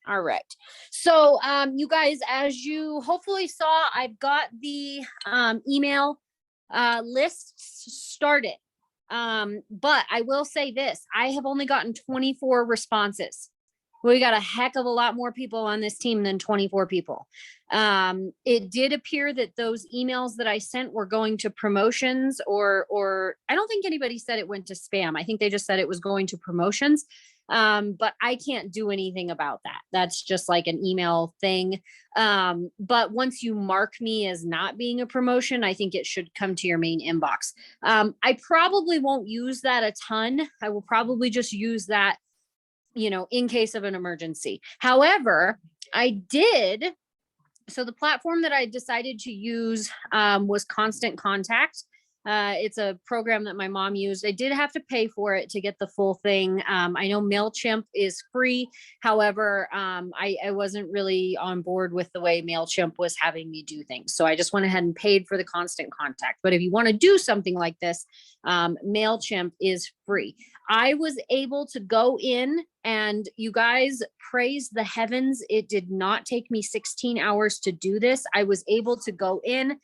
All right. So, you guys, as you hopefully saw, I've got the email lists started. But I will say this, I have only gotten 24 responses. We got a heck of a lot more people on this team than 24 people. It did appear that those emails that I sent were going to promotions, or I don't think anybody said it went to spam. I think they just said it was going to promotions. But I can't do anything about that. That's just like an email thing. But once you mark me as not being a promotion, I think it should come to your main inbox. I probably won't use that a ton. I will probably just use that, in case of an emergency. However, I did. So the platform that I decided to use was Constant Contact. It's a program that my mom used. I did have to pay for it to get the full thing. I know MailChimp is free. However, I wasn't really on board with the way MailChimp was having me do things. So I just went ahead and paid for the Constant Contact. But if you want to do something like this, MailChimp is free. I was able to go in, and you guys, praise the heavens, it did not take me 16 hours to do this. I was able to go in.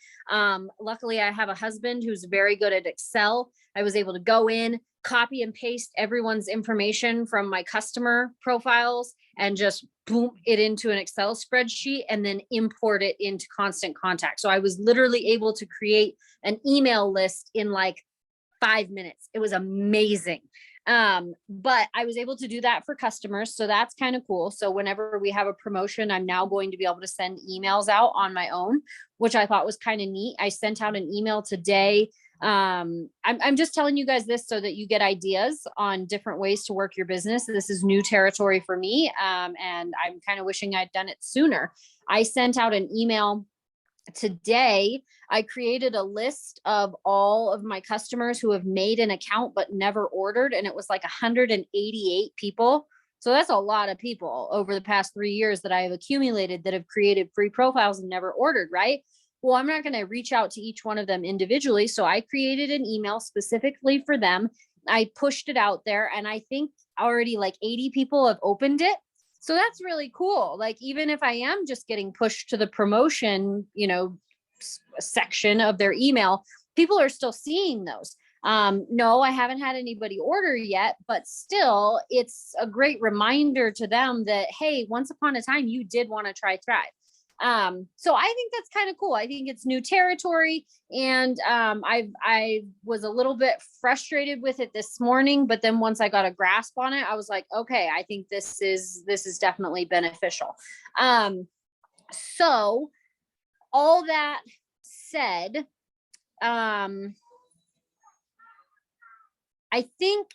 Luckily, I have a husband who's very good at Excel. I was able to go in, copy and paste everyone's information from my customer profiles and just boom it into an Excel spreadsheet and then import it into Constant Contact. So I was literally able to create an email list in like 5 minutes. It was amazing. But I was able to do that for customers. So that's kind of cool. So whenever we have a promotion, I'm now going to be able to send emails out on my own, which I thought was kind of neat. I sent out an email today. I'm just telling you guys this so that you get ideas on different ways to work your business. This is new territory for me. And I'm kind of wishing I'd done it sooner. I sent out an email today. I created a list of all of my customers who have made an account but never ordered, and it was like 188 people. So that's a lot of people over the past 3 years that I have accumulated that have created free profiles and never ordered, right? Well, I'm not going to reach out to each one of them individually. So I created an email specifically for them. I pushed it out there, and I think already like 80 people have opened it. So that's really cool. Like, even if I am just getting pushed to the promotion, section of their email, people are still seeing those. No, I haven't had anybody order yet, but still it's a great reminder to them that, hey, once upon a time you did want to try Thrive. So I think that's kind of cool. I think it's new territory, and I was a little bit frustrated with it this morning, but then once I got a grasp on it, I was like, okay, I think this is definitely beneficial. So all that said, I think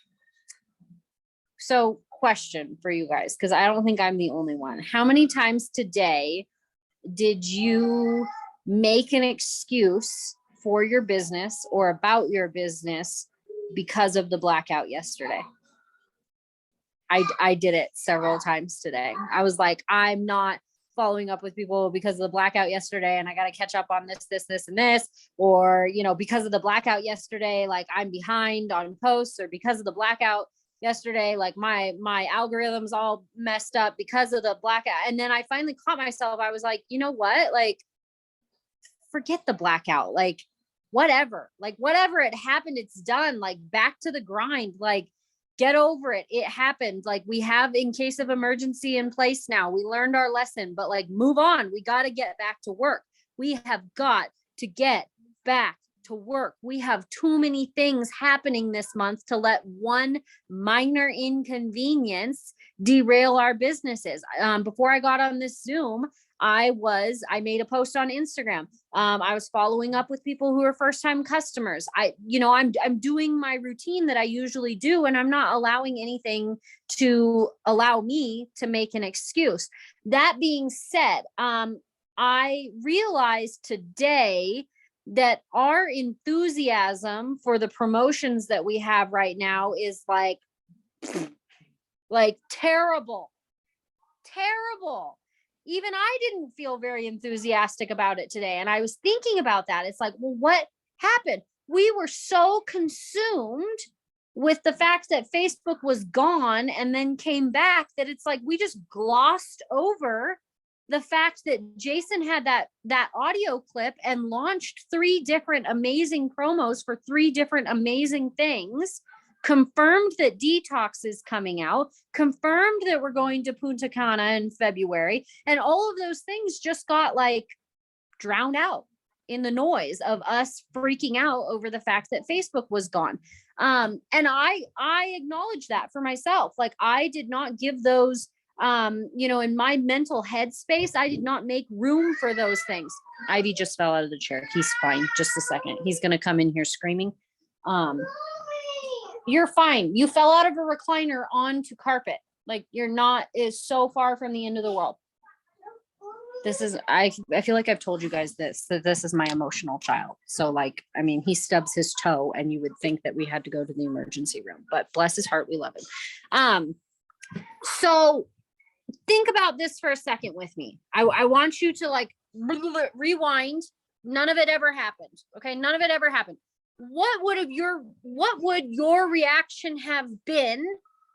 so. Question for you guys, because I don't think I'm the only one. How many times today did you make an excuse for your business or about your business because of the blackout yesterday? I did it several times today. I was like, I'm not following up with people because of the blackout yesterday, and I got to catch up on this, and this, or, because of the blackout yesterday, like I'm behind on posts, or because of the blackout yesterday, like my algorithm's all messed up because of the blackout. And then I finally caught myself. I was like, you know what? Like, forget the blackout. Like, whatever it happened, it's done. Like, back to the grind. Like, get over it. It happened. Like, we have in case of emergency in place now. We learned our lesson, but like, move on. We got to get back to work. We have got to get back to work. We have too many things happening this month to let one minor inconvenience derail our businesses. Before I got on this Zoom, I made a post on Instagram. I was following up with people who are first-time customers. I'm doing my routine that I usually do, and I'm not allowing anything to allow me to make an excuse. That being said, I realized today that our enthusiasm for the promotions that we have right now is like terrible. Even I didn't feel very enthusiastic about it today. And I was thinking about that. It's like, well, what happened? We were so consumed with the fact that Facebook was gone and then came back, that it's like we just glossed over the fact that Jason had that audio clip and launched 3 different amazing promos for 3 different amazing things, confirmed that Detox is coming out, confirmed that we're going to Punta Cana in February, and all of those things just got like drowned out in the noise of us freaking out over the fact that Facebook was gone. And I acknowledge that for myself. Like, I did not give those, in my mental headspace, I did not make room for those things. Ivy just fell out of the chair. He's fine. Just a second. He's going to come in here screaming. You're fine. You fell out of a recliner onto carpet. Like, you're not, is so far from the end of the world. This is, I feel like I've told you guys that this is my emotional child. So like, I mean, he stubs his toe and you would think that we had to go to the emergency room, but bless his heart, we love him. So think about this for a second with me. I want you to like rewind. None of it ever happened. Okay. None of it ever happened. What would your reaction have been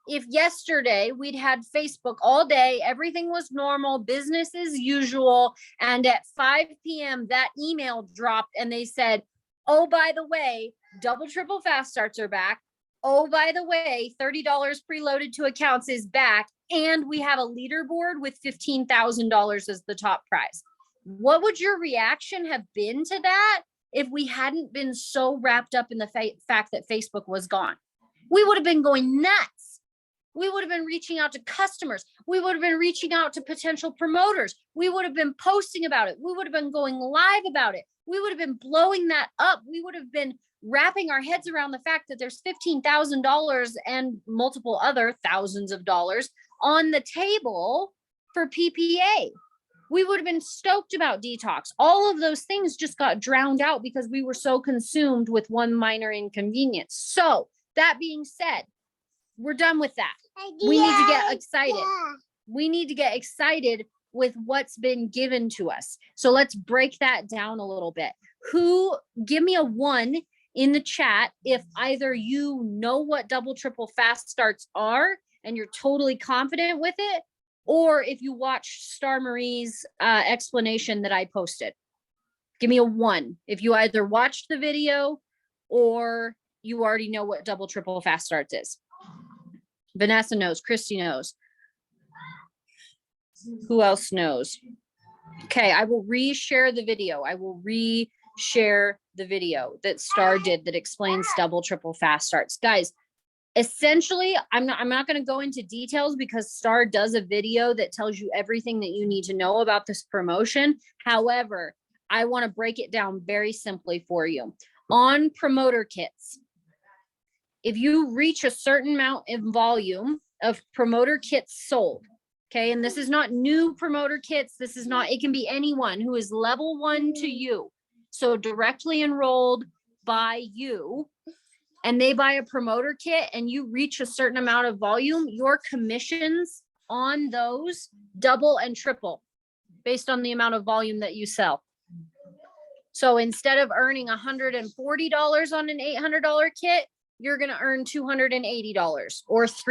if yesterday we'd had Facebook all day, everything was normal, business as usual, and at 5 p.m. that email dropped and they said, oh, by the way, double triple fast starts are back. Oh, by the way, $30 preloaded to accounts is back. And we have a leaderboard with $15,000 as the top prize. What would your reaction have been to that if we hadn't been so wrapped up in the fact that Facebook was gone? We would have been going nuts. We would have been reaching out to customers. We would have been reaching out to potential promoters. We would have been posting about it. We would have been going live about it. We would have been blowing that up. We would have been wrapping our heads around the fact that there's $15,000 and multiple other thousands of dollars on the table for PPA. We would have been stoked about Detox. All of those things just got drowned out because we were so consumed with one minor inconvenience. So that being said, we're done with that. We need to get excited. We need to get excited with what's been given to us. So let's break that down a little bit. Give me a 1 in the chat if either you know what double triple fast starts are and you're totally confident with it, or if you watch Star Marie's explanation that I posted. Give me a 1 if you either watched the video or you already know what double triple fast starts is. Vanessa knows. Christy knows. Who else knows? Okay, I will reshare the video. I will reshare the video that Star did that explains double triple fast starts. Guys, essentially, I'm not going to go into details because Star does a video that tells you everything that you need to know about this promotion. However, I want to break it down very simply for you. On promoter kits, if you reach a certain amount in volume of promoter kits sold, okay, and this is not new promoter kits, this is not, it can be anyone who is level 1 to you, so directly enrolled by you, and they buy a promoter kit and you reach a certain amount of volume, your commissions on those double and triple based on the amount of volume that you sell. So instead of earning $140 on an $800 kit, you're going to earn $280 or it's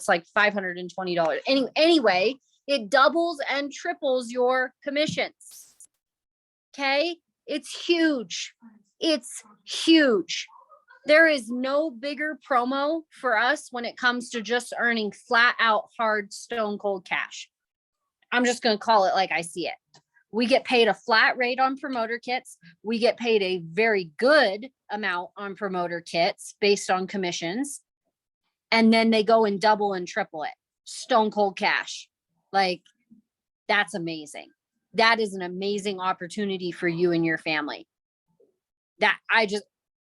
like $520. Anyway, it doubles and triples your commissions. Okay. It's huge. It's huge. There is no bigger promo for us when it comes to just earning flat out hard stone cold cash. I'm just going to call it like I see it. We get paid a flat rate on promoter kits. We get paid a very good amount on promoter kits based on commissions. And then they go and double and triple it. Stone cold cash. Like, that's amazing. That is an amazing opportunity for you and your family. That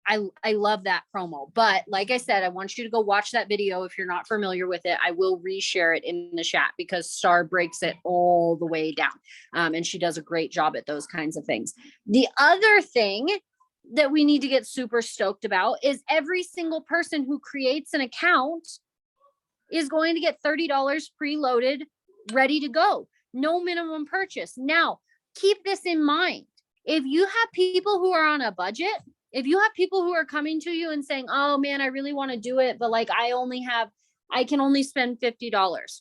I love that promo. But like I said, I want you to go watch that video. If you're not familiar with it, I will reshare it in the chat because Star breaks it all the way down. And she does a great job at those kinds of things. The other thing that we need to get super stoked about is every single person who creates an account is going to get $30 preloaded, ready to go. No minimum purchase. Now, keep this in mind. If you have people who are on a budget, If you have people who are coming to you and saying, oh man, I really want to do it, but like I can only spend $50.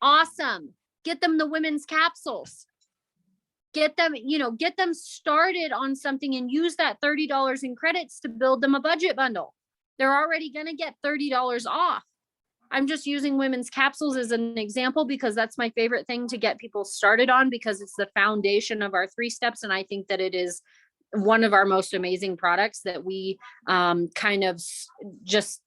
Awesome. Get them the women's capsules. Get them started on something and use that $30 in credits to build them a budget bundle. They're already going to get $30 off. I'm just using women's capsules as an example because that's my favorite thing to get people started on, because it's the foundation of our 3 steps. And I think that it is one of our most amazing products that we kind of just,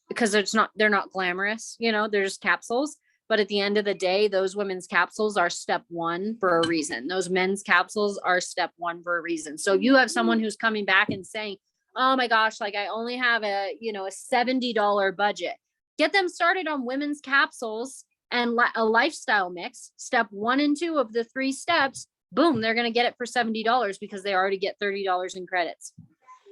because they're not glamorous, they're just capsules. But at the end of the day, those women's capsules are step 1 for a reason. Those men's capsules are step 1 for a reason. So you have someone who's coming back and saying, oh my gosh, like I only have a $70 budget. Get them started on women's capsules and a lifestyle mix. Step 1 and 2 of the 3 steps, boom, they're going to get it for $70 because they already get $30 in credits.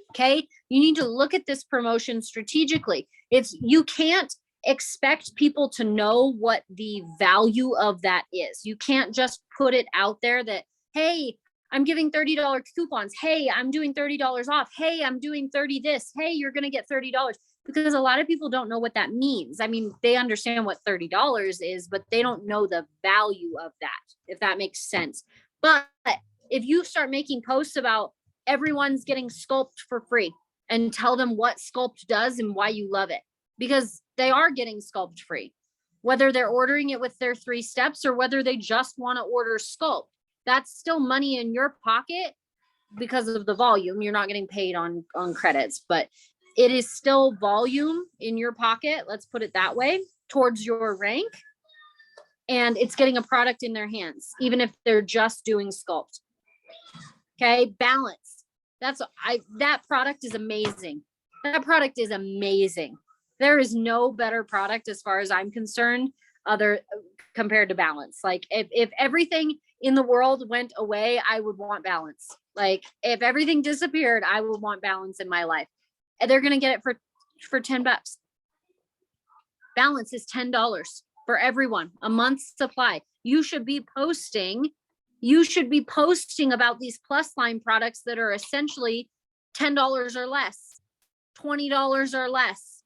Okay. You need to look at this promotion strategically. You can't expect people to know what the value of that is. You can't just put it out there that, hey, I'm giving $30 coupons. Hey, I'm doing $30 off. Hey, I'm doing 30 this. Hey, you're going to get $30, because a lot of people don't know what that means. I mean, they understand what $30 is, but they don't know the value of that, if that makes sense. But if you start making posts about everyone's getting Sculpt for free and tell them what Sculpt does and why you love it, because they are getting Sculpt free, whether they're ordering it with their 3 steps or whether they just want to order Sculpt, that's still money in your pocket because of the volume. You're not getting paid on credits, but it is still volume in your pocket. Let's put it that way, towards your rank. And it's getting a product in their hands, even if they're just doing Sculpt. Okay. Balance. That product is amazing. That product is amazing. There is no better product as far as I'm concerned compared to Balance. Like if everything in the world went away, I would want Balance. Like if everything disappeared, I would want Balance in my life. And they're going to get it for $10. Balance is $10 for everyone, a month's supply. You should be posting about these plus line products that are essentially $10 or less, $20 or less.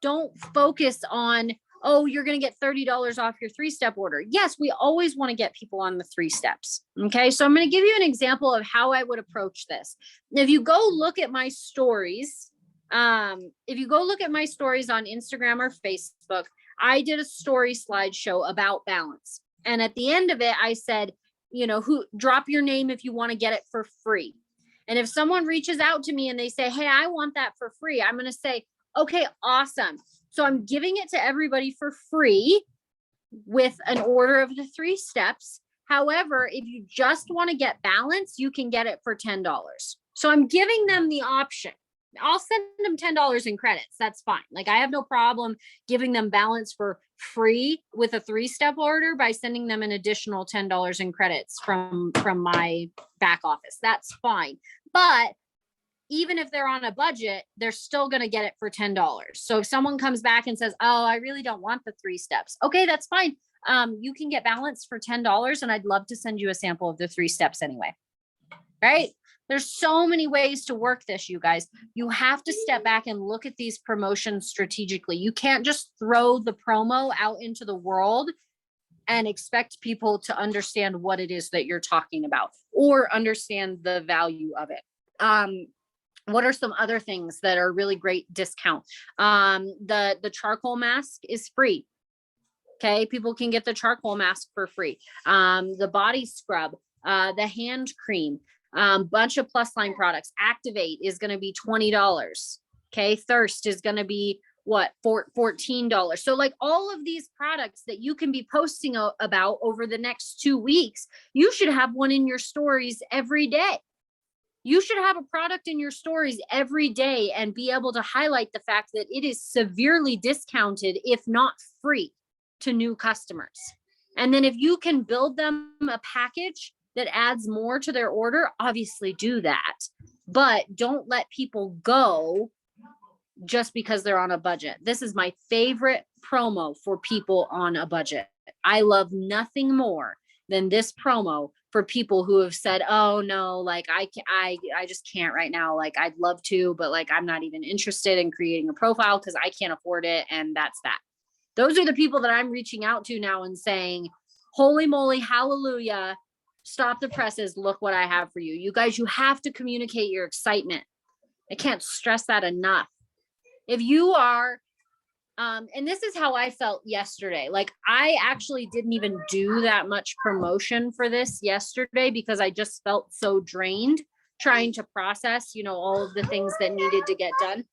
Don't focus on, oh, you're going to get $30 off your 3-step order. Yes, we always want to get people on the 3 steps. Okay. So I'm going to give you an example of how I would approach this. If you go look at my stories, on Instagram or Facebook, I did a story slideshow about Balance. And at the end of it, I said, drop your name if you want to get it for free. And if someone reaches out to me and they say, hey, I want that for free, I'm going to say, okay, awesome. So I'm giving it to everybody for free with an order of the 3 steps. However, if you just want to get Balance, you can get it for $10. So I'm giving them the option. I'll send them $10 in credits. That's fine. Like I have no problem giving them Balance for free with a 3-step order by sending them an additional $10 in credits from my back office. That's fine. But even if they're on a budget, they're still going to get it for $10. So if someone comes back and says, oh, I really don't want the 3 steps. Okay, that's fine. You can get Balance for $10 and I'd love to send you a sample of the 3 steps anyway. Right? There's so many ways to work this, you guys. You have to step back and look at these promotions strategically. You can't just throw the promo out into the world and expect people to understand what it is that you're talking about or understand the value of it. What are some other things that are really great discount? The charcoal mask is free. Okay. People can get the charcoal mask for free. The body scrub, the hand cream, bunch of plus line products. Activate is going to be $20. Okay. Thirst is going to be $14. So like all of these products that you can be posting about over the next 2 weeks, you should have one in your stories every day. You should have a product in your stories every day and be able to highlight the fact that it is severely discounted, if not free, to new customers. And then if you can build them a package that adds more to their order, obviously do that. But don't let people go just because they're on a budget. This is my favorite promo for people on a budget. I love nothing more than this promo for people who have said, oh no, like I just can't right now. Like I'd love to, but like, I'm not even interested in creating a profile because I can't afford it. And that's that. Those are the people that I'm reaching out to now and saying, holy moly, hallelujah, stop the presses. Look what I have for you. You guys, you have to communicate your excitement. I can't stress that enough. If you are, and this is how I felt yesterday. Like I actually didn't even do that much promotion for this yesterday because I just felt so drained trying to process, you know, all of the things that needed to get done.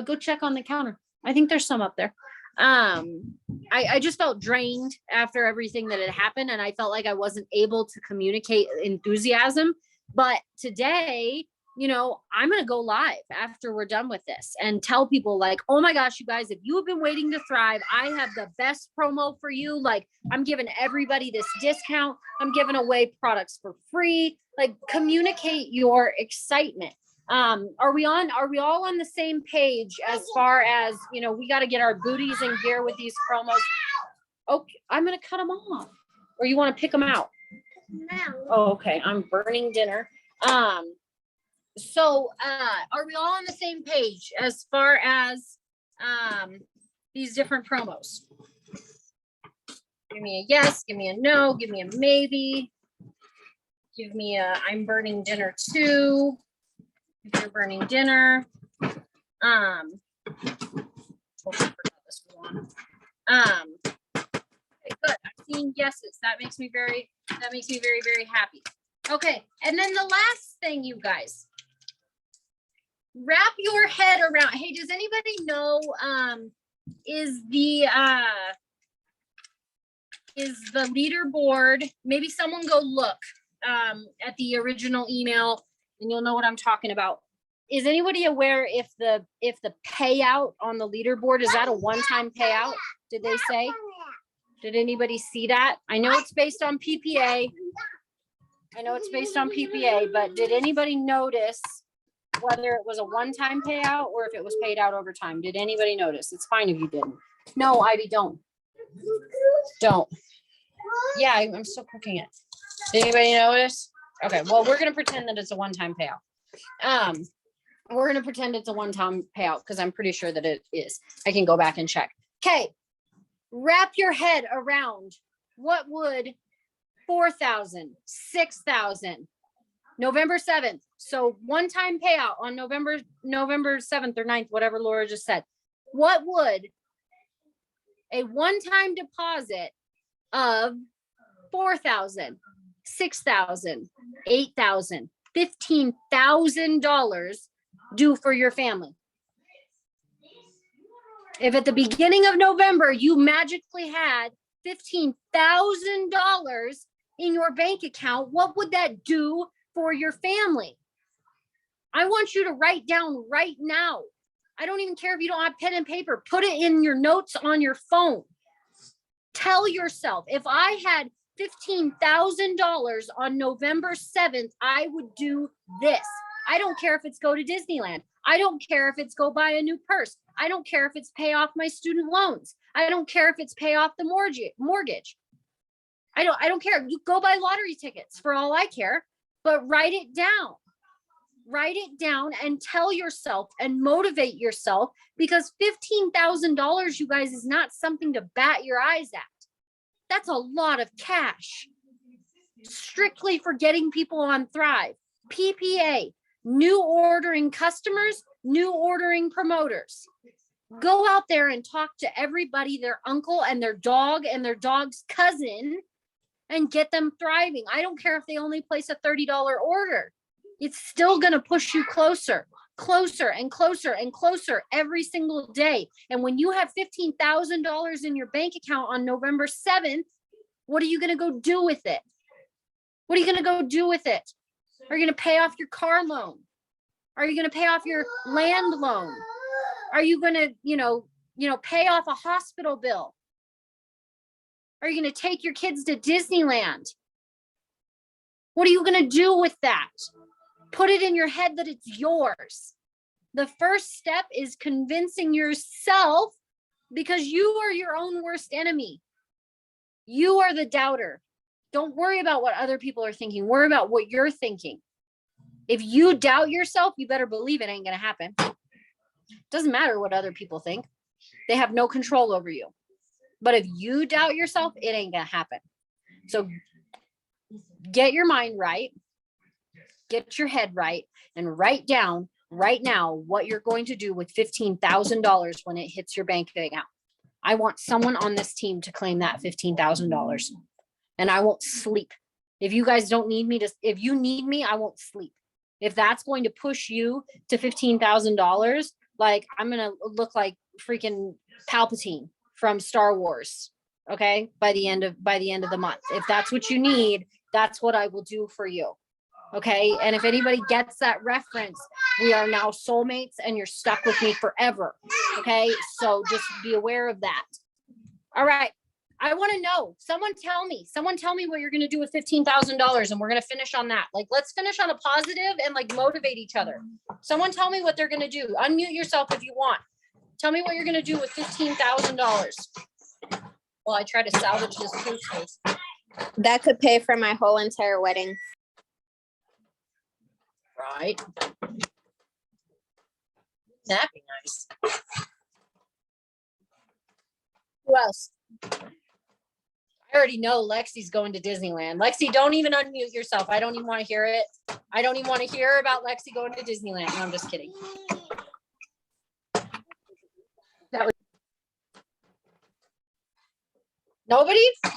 Go check on the counter. I think there's some up there. I just felt drained after everything that had happened, and I felt like I wasn't able to communicate enthusiasm. But today, you know, I'm going to go live after we're done with this and tell people like, oh my gosh, you guys, if you have been waiting to thrive, I have the best promo for you. Like I'm giving everybody this discount. I'm giving away products for free. Like communicate your excitement. Are we all on the same page as far as, you know, we got to get our booties in gear with these promos? Okay, I'm going to cut them off, or you want to pick them out? No. Oh, okay. I'm burning dinner. So, are we all on the same page as far as, these different promos? Give me a yes, give me a no, give me a maybe. Give me a, I'm burning dinner too. If you're burning dinner, okay, good. I'm seeing yeses. That makes me very, very happy. Okay, and then the last thing, you guys, wrap your head around. Hey, does anybody know? Is the leaderboard? Maybe someone go look at the original email. And you'll know what I'm talking about. Is anybody aware if the payout on the leaderboard, is that a one-time payout? Did they say? Did anybody see that? I know it's based on PPA. But did anybody notice whether it was a one-time payout or if it was paid out over time? Did anybody notice? It's fine if you didn't. No, Ivy, don't. Don't. Yeah, I'm still cooking it. Did anybody notice? Okay, well, we're going to pretend that it's a one-time payout. We're going to pretend it's a one-time payout because I'm pretty sure that it is. I can go back and check. Okay, wrap your head around what would 4,000, 6,000, November 7th. So one-time payout on November 7th or 9th, whatever Laura just said. What would a one-time deposit of 4,000, 6,000, 8,000, $15,000 do for your family? If at the beginning of November you magically had $15,000 in your bank account, what would that do for your family? I want you to write down right now. I don't even care if you don't have pen and paper. Put it in your notes on your phone. Tell yourself, if I had $15,000 on November 7th, I would do this. I don't care if it's go to Disneyland. I don't care if it's go buy a new purse. I don't care if it's pay off my student loans. I don't care if it's pay off the mortgage. I don't care. You go buy lottery tickets for all I care, but write it down. Write it down and tell yourself and motivate yourself, because $15,000, you guys, is not something to bat your eyes at. That's a lot of cash. Strictly for getting people on Thrive. PPA, new ordering customers, new ordering promoters. Go out there and talk to everybody, their uncle and their dog and their dog's cousin, and get them thriving. I don't care if they only place a $30 order. It's still going to push you closer and closer every single day. And when you have $15,000 in your bank account on November 7th, what are you going to go do with it? What are you going to go do with it? Are you going to pay off your car loan? Are you going to pay off your land loan? Are you going to, pay off a hospital bill? Are you going to take your kids to Disneyland? What are you going to do with that? Put it in your head that it's yours. The first step is convincing yourself, because you are your own worst enemy. You are the doubter. Don't worry about what other people are thinking. Worry about what you're thinking. If you doubt yourself, you better believe it ain't going to happen. Doesn't matter what other people think. They have no control over you. But if you doubt yourself, it ain't going to happen. So get your mind right, get your head right, and write down right now what you're going to do with $15,000 when it hits your bank account. I want someone on this team to claim that $15,000, and I won't sleep. If you guys don't need me if you need me, I won't sleep. If that's going to push you to $15,000, like I'm going to look like freaking Palpatine from Star Wars. Okay. By the end of the month, if that's what you need, that's what I will do for you. Okay. And if anybody gets that reference, we are now soulmates and you're stuck with me forever. Okay. So just be aware of that. All right. I want to know, someone tell me what you're going to do with $15,000, and we're going to finish on that. Like, let's finish on a positive and like motivate each other. Someone tell me what they're going to do. Unmute yourself if you want. Tell me what you're going to do with $15,000. Well, I try to salvage this suitcase. That could pay for my whole entire wedding. Right. That'd be nice. Who else? I already know Lexi's going to Disneyland. Lexi, don't even unmute yourself. I don't even want to hear it. I don't even want to hear about Lexi going to Disneyland. No, I'm just kidding. That was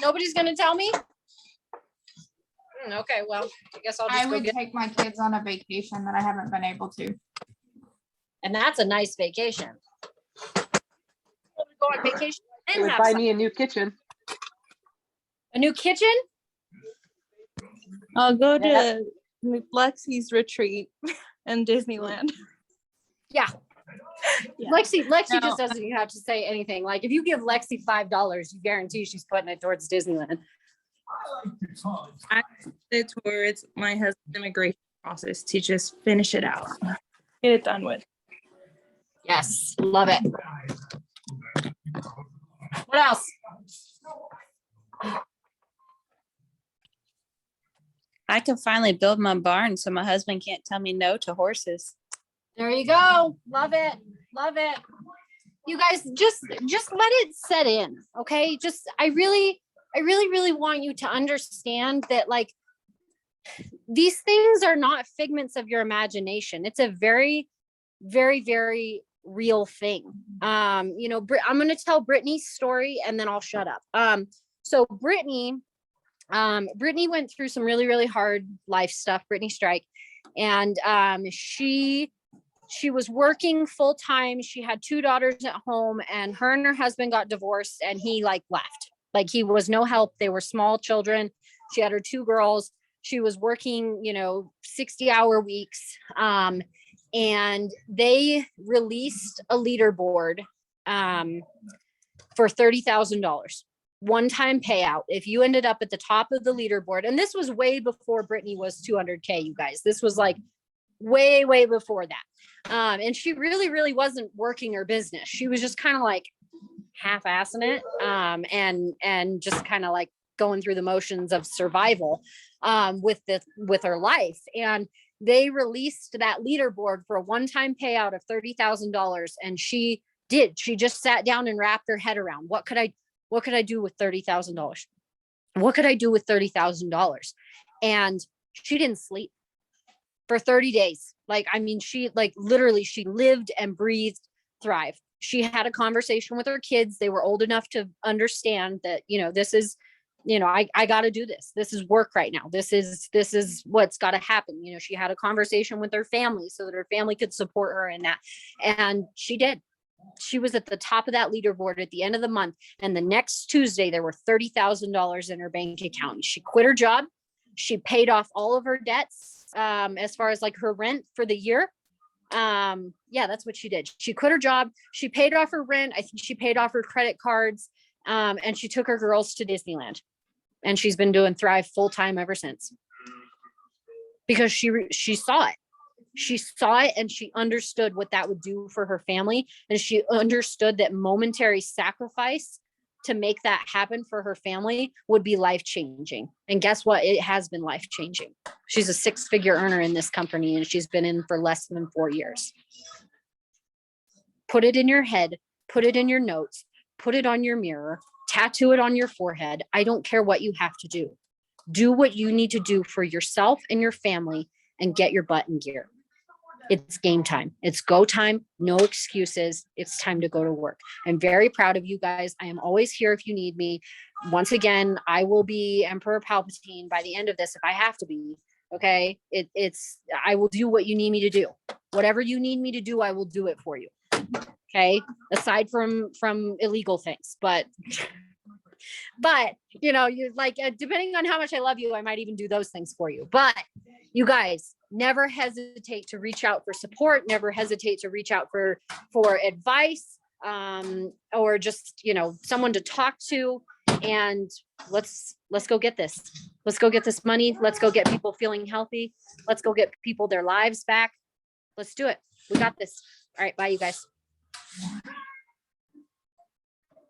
nobody's going to tell me. Okay, well, I guess I'll just I would take my kids on a vacation that I haven't been able to. And that's a nice vacation. Go on vacation It and would have buy some- me a new kitchen. a new kitchen. I'll go Yeah. to Lexi's retreat in Disneyland. Yeah. Yeah. Lexi No. just doesn't even have to say anything. Like if you give Lexi $5, you guarantee she's putting it towards Disneyland. It's towards my husband's immigration process to just finish it out, get it done with. Yes, love it. What else? I can finally build my barn so my husband can't tell me no to horses. There you go. Love it. Love it. You guys just let it set in. Okay. I really want you to understand that like these things are not figments of your imagination. It's a very, very, very real thing. You know, I'm going to tell Brittany's story and then I'll shut up. So Brittany went through some really, really hard life stuff, Brittany Strike. And she was working full time. She had 2 daughters at home and her husband got divorced and he like left. Like he was no help. They were small children. She had her 2 girls. She was working, 60-hour weeks. And they released a leaderboard for $30,000. One-time payout if you ended up at the top of the leaderboard. And this was way before Brittany was 200K, you guys. This was like way, way before that. And she really, really wasn't working her business. She was just kind of like half-assing it and just kind of like going through the motions of survival with her life. And they released that leaderboard for a one-time payout of $30,000. And she just sat down and wrapped her head around what could I do with $30,000? What could I do with $30,000? And she didn't sleep for 30 days. She literally, she lived and breathed Thrive. She had a conversation with her kids. They were old enough to understand that, this is, I got to do this. This is work right now. This is what's got to happen. She had a conversation with her family so that her family could support her in that. And she did. She was at the top of that leaderboard at the end of the month. And the next Tuesday, there were $30,000 in her bank account. She quit her job. She paid off all of her debts as far as like her rent for the year. That's what she did. She quit her job. She paid off her rent. I think she paid off her credit cards. And she took her girls to Disneyland. And she's been doing Thrive full time ever since. Because she saw it. She saw it and she understood what that would do for her family. And she understood that momentary sacrifice to make that happen for her family would be life changing. And guess what? It has been life changing. She's a 6-figure earner in this company and she's been in for less than 4 years. Put it in your head, put it in your notes, put it on your mirror, tattoo it on your forehead. I don't care what you have to do. Do what you need to do for yourself and your family and get your butt in gear. It's game time. It's go time. No excuses. It's time to go to work. I'm very proud of you guys. I am always here if you need me. Once again, I will be Emperor Palpatine by the end of this if I have to be. Okay. I will do what you need me to do. Whatever you need me to do, I will do it for you. Okay. Aside from illegal things, but you know, you like, depending on how much I love you, I might even do those things for you. But you guys never hesitate to reach out for support, never hesitate to reach out for advice, or just, you know, someone to talk to. And let's go get this. Let's go get this money. Let's go get people feeling healthy. Let's go get people their lives back. Let's do it. We got this. All right. Bye, you guys.